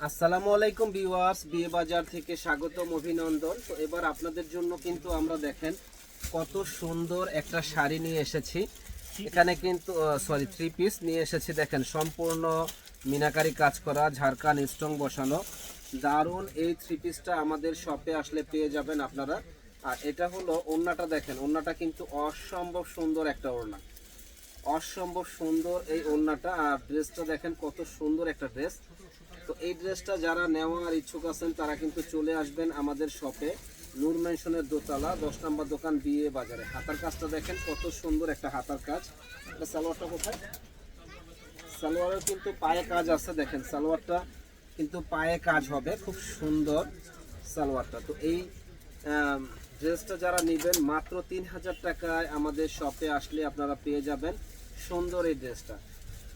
আসসালামু আলাইকুম ভিউয়ার্স, বিয়ে বাজার থেকে স্বাগতম, অভিনন্দন। তো এবার আপনাদের জন্য কিন্তু আমরা দেখেন কত সুন্দর একটা শাড়ি নিয়ে এসেছি। এখানে কিন্তু থ্রি পিস নিয়ে এসেছি। দেখেন সম্পূর্ণ মিনাকারি কাজ করা, ঝাড়খান স্টোন বসানো, দারুণ এই থ্রি পিসটা আমাদের শপে আসলে পেয়ে যাবেন আপনারা। আর এটা হলো ওড়নাটা, দেখেন ওড়নাটা কিন্তু অসম্ভব সুন্দর একটা ওড়না, অসম্ভব সুন্দর এই ওড়নাটা। আর ড্রেসটা দেখেন কত সুন্দর একটা ড্রেস। তো এই ড্রেসটা যারা নেওয়ার ইচ্ছুক আছেন তারা কিন্তু চলে আসবেন আমাদের শপে, নূর মেনশনের দোতলা 10 নম্বর দোকান, বিয়ে বাজারে। হাতার কাজটা দেখেন কত সুন্দর একটা হাতার কাজ। এটা সালোয়ারটা কোথায়? সালোয়ারের কিন্তু পায়ে কাজ আছে, দেখেন সালোয়ারটা কিন্তু পায়ে কাজ হবে, খুব সুন্দর সালোয়ারটা। তো এই ড্রেসটা যারা নেবেন মাত্র 3000 টাকায় আমাদের শপে আসলে আপনারা পেয়ে যাবেন সুন্দর এই ড্রেসটা,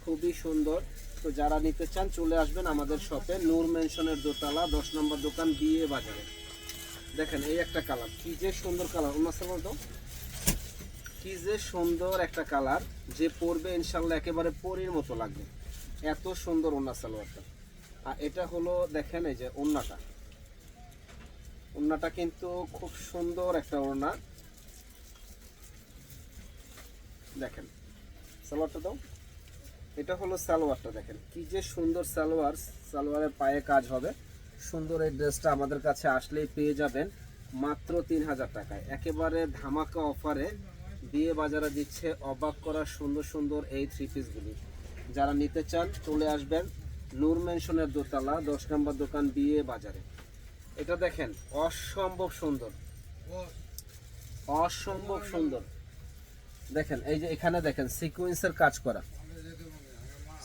খুবই সুন্দর। তো যারা নিতে চান চলে আসবেন আমাদের শপে, নূর মেনশনের দোতলা 10 নম্বর দোকান, বিয়ে বাজারে। দেখেন এই একটা কালার, কি যে সুন্দর কালার, বলতো কি যে সুন্দর একটা কালার, যে পরবে ইনশাল্লাহ একেবারে পরীর মতো লাগবে, এত সুন্দর ওন্না সালোয়ারটা। আর এটা হলো দেখেন এই যে ওন্নাটা, ওন্নাটা কিন্তু খুব সুন্দর একটা ওড়না। দেখেন সালোয়ারটা দাও, এটা হলো সালোয়ারটা, দেখেন কি যে সুন্দর সালোয়ার, সালোয়ারের পায়ে কাজ হবে সুন্দর। এই ড্রেসটা আমাদের কাছে আসলেই পেয়ে যাবেন মাত্র 3000 টাকায়, একেবারে ধামাকা অফারে বিয়ে বাজারে দিচ্ছে অবাক করা সুন্দর সুন্দর এই থ্রি পিসগুলি। যারা নিতে চান চলে আসবেন নূর মেনশনের দোতলা 10 নম্বর দোকান, বিয়ে বাজারে। এটা দেখেন অসম্ভব সুন্দর, অসম্ভব সুন্দর। দেখেন এই যে এখানে দেখেন সিকোয়েন্সের কাজ করা,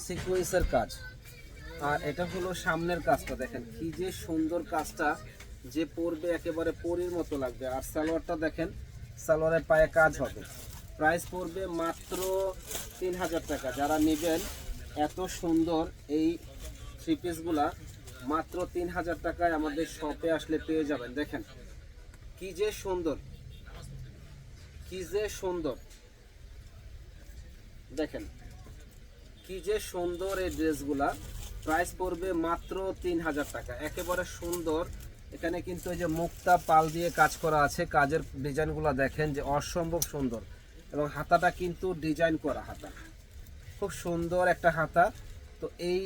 সিকোয়েন্সের কাজ। আর এটা হলো সামনের কাজটা, দেখেন কি যে সুন্দর কাজটা, যে পরবে একেবারে পরীর মতো লাগবে। আর সালোয়ারটা দেখেন, সালোয়ারের পায়ে কাজ হবে। প্রাইস পড়বে মাত্র 3000 টাকা। যারা নেবেন এত সুন্দর এই থ্রি পিসগুলা মাত্র 3000 টাকায় আমাদের শপে আসলে পেয়ে যাবেন। দেখেন কি যে সুন্দর, কি যে সুন্দর, দেখেন কি যে সুন্দর এই ড্রেসগুলা। প্রাইস পড়বে মাত্র 3000 টাকা, একেবারে সুন্দর। এখানে কিন্তু এই যে মুক্তা পাল দিয়ে কাজ করা আছে, কাজের ডিজাইনগুলো দেখেন যে অসম্ভব সুন্দর। এবং হাতাটা কিন্তু ডিজাইন করা হাতা, খুব সুন্দর একটা হাতা। তো এই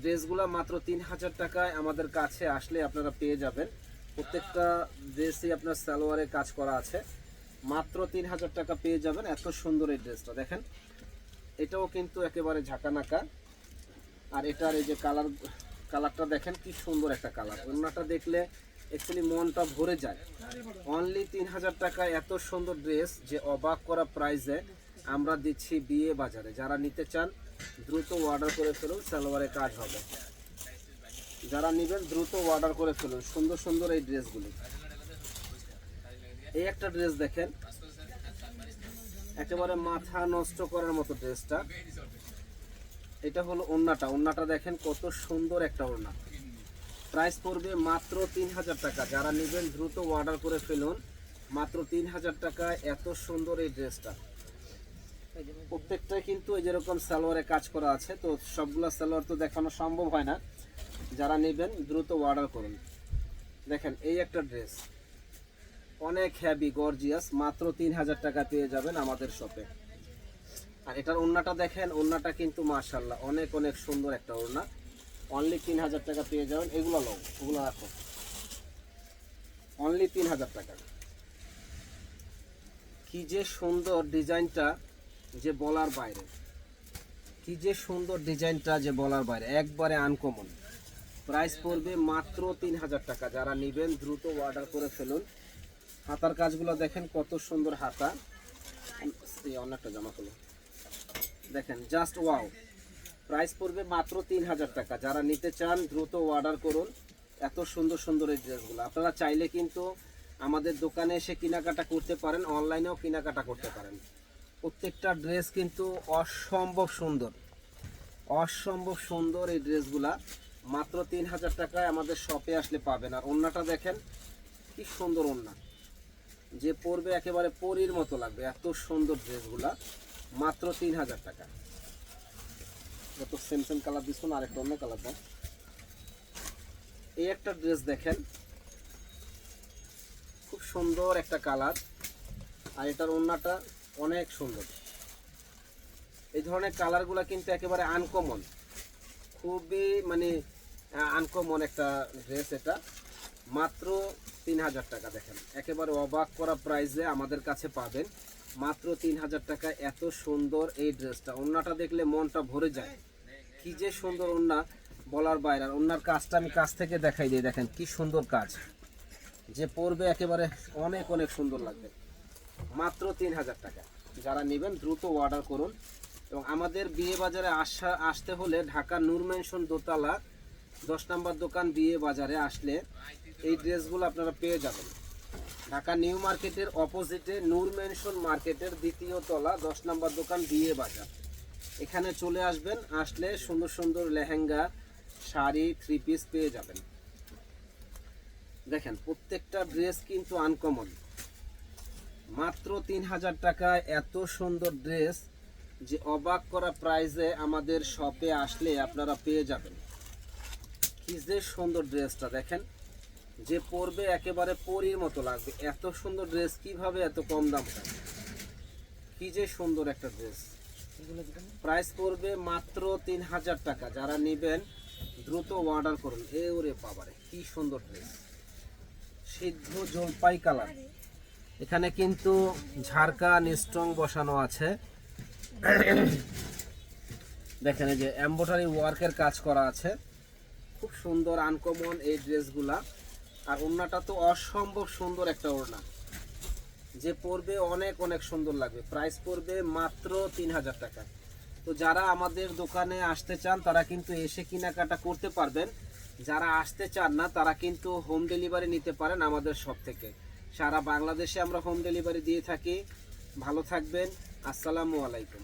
ড্রেসগুলো মাত্র 3000 টাকায় আমাদের কাছে আসলে আপনারা পেয়ে যাবেন। প্রত্যেকটা ড্রেসই আপনার সালোয়ারে কাজ করা আছে, মাত্র 3000 টাকা পেয়ে যাবেন এত সুন্দর এই ড্রেসটা। দেখেন এটাও কিন্তু একেবারে ঝাঁকানাকা। আর এটার এই যে কালারটা দেখেন কি সুন্দর একটা কালার, ওড়নাটা দেখলে অ্যাকচুয়ালি মনটা ভরে যায়। অনলি 3000 টাকায় এত সুন্দর ড্রেস, যে অবাক করা প্রাইসে আমরা দিচ্ছি বিয়ে বাজারে। যারা নিতে চান দ্রুত অর্ডার করে ফেলুন, সালোয়ারে কাজ হবে। যারা নেবেন দ্রুত অর্ডার করে ফেলুন সুন্দর সুন্দর এই ড্রেসগুলি। এই একটা ড্রেস দেখেন, একেবারে মাথা নষ্ট করার মতো ড্রেসটা। এটা হলো ওড়নাটা, ওড়নাটা দেখেন কত সুন্দর একটা ওড়না। প্রাইস পড়বে মাত্র 3000 টাকা। যারা নেবেন দ্রুত অর্ডার করে ফেলুন, মাত্র 3000 টাকায় এত সুন্দর এই ড্রেসটা। প্রত্যেকটাই কিন্তু এই যেরকম সালোয়ারে কাজ করা আছে, তো সবগুলো সালোয়ার তো দেখানো সম্ভব হয় না। যারা নেবেন দ্রুত অর্ডার করুন। দেখেন এই একটা ড্রেস অনেক হ্যাভি গর্জিয়াস, মাত্র 3000 টাকা পেয়ে যাবেন আমাদের শপে। আর এটার ওড়নাটা দেখেন, ওড়নাটা কিন্তু মাশাআল্লাহ অনেক অনেক সুন্দর একটা ওড়না। অনলি 3000 টাকা পেয়ে যাবেন। এগুলো লো, ওগুলো রাখো, অনলি 3000 টাকা। কি যে সুন্দর ডিজাইনটা, যে বলার বাইরে, কি যে সুন্দর ডিজাইনটা, যে বলার বাইরে, একবারে আনকমন। প্রাইস পড়বে মাত্র 3000 টাকা। যারা নেবেন দ্রুত অর্ডার করে ফেলুন। হাতার কাজগুলো দেখেন কত সুন্দর হাতা। এই অনেকটা জামা খুলো, দেখেন জাস্ট ওয়াও। প্রাইস পড়বে মাত্র 3000 টাকা। যারা নিতে চান দ্রুত অর্ডার করুন এত সুন্দর সুন্দর এই ড্রেসগুলো। আপনারা চাইলে কিন্তু আমাদের দোকানে এসে কেনাকাটা করতে পারেন, অনলাইনেও কেনাকাটা করতে পারেন। প্রত্যেকটা ড্রেস কিন্তু অসম্ভব সুন্দর, অসম্ভব সুন্দর এই ড্রেসগুলা। মাত্র 3000 টাকায় আমাদের শপে আসলে পাবেন। আর ওড়নাটা দেখেন কি সুন্দর ওড়না, যে পরবে একেবারে পরীর মতো লাগবে, এত সুন্দর ড্রেসগুলা। মাত্র 3000 টাকা। এটা তো সেম সেম কালার দিচ্ছ না, আরেকটা অন্য কালার দাও। এই একটা ড্রেস দেখেন, খুব সুন্দর একটা কালার, আর এটার ওড়নাটা অনেক সুন্দর। এই ধরনের কালারগুলো কিন্তু একেবারে আনকমন, খুবই মানে আনকমন একটা ড্রেস। এটা মাত্র 3000 টাকা। দেখেন একেবারে অবাক করা প্রাইসে আমাদের কাছে পাবেন, মাত্র 3000 টাকা। এত সুন্দর এই ড্রেসটা, ওড়নাটা দেখলে মনটা ভরে যায়। কি যে সুন্দর ওড়না, বলার বাইরে। আর ওড়নার কাজটা আমি কাছ থেকে দেখাই দিই, দেখেন কি সুন্দর কাজ, যে পরবে একেবারে অনেক অনেক সুন্দর লাগবে। মাত্র 3000 টাকা। যারা নেবেন দ্রুত অর্ডার করুন। এবং আমাদের বিয়ে বাজারে আসতে হলে ঢাকা নূর মেনশন দোতলা 10 নম্বর দোকান বিয়ে বাজারে আসলে এই ড্রেসগুলো আপনারা পেয়ে যাবেন। ঢাকা নিউ মার্কেটের অপোজিটে নূর মেনশন মার্কেটের 2য় তলা 10 নম্বর দোকান বিয়ে বাজার। এখানে চলে আসবেন, আসলে সুন্দর সুন্দর লেহেঙ্গা, শাড়ি, 3 পিস পেয়ে যাবেন। দেখেন প্রত্যেকটা ড্রেস কিন্তু আনকমন। মাত্র 3000 টাকায় এত সুন্দর ড্রেস, যে অবাক করা প্রাইসে আমাদের শপে আসলে আপনারা পেয়ে যাবেন। কি যে সুন্দর ড্রেসটা দেখেন, যে পরবে একেবারে পরীর মতো লাগবে। এত সুন্দর ড্রেস কিভাবে এত কম দাম হয়? কি যে সুন্দর একটা ড্রেস। প্রাইস পড়বে মাত্র 3000 টাকা। যারা নেবেন দ্রুত অর্ডার করুন। এ ওরে বাবারে কি সুন্দর ড্রেস, সিদ্ধ জলপাই কালার। এখানে কিন্তু ঝাড়কা নিস্ট্রং বসানো আছে। দেখেন এই যে এমব্রয়ডারি ওয়ার্কের কাজ করা আছে, খুব সুন্দর আনকমন এই ড্রেসগুলা। আর ওড়নাটা তো অসম্ভব সুন্দর একটা ওড়না, যে পরবে অনেক অনেক সুন্দর লাগবে। প্রাইস পড়বে মাত্র 3000 টাকা। তো যারা আমাদের দোকানে আসতে চান তারা কিন্তু এসে কেনাকাটা করতে পারবেন। যারা আসতে চান না তারা কিন্তু হোম ডেলিভারি নিতে পারেন আমাদের শপ থেকে। সারা বাংলাদেশে আমরা হোম ডেলিভারি দিয়ে থাকি। ভালো থাকবেন, আসসালামু আলাইকুম।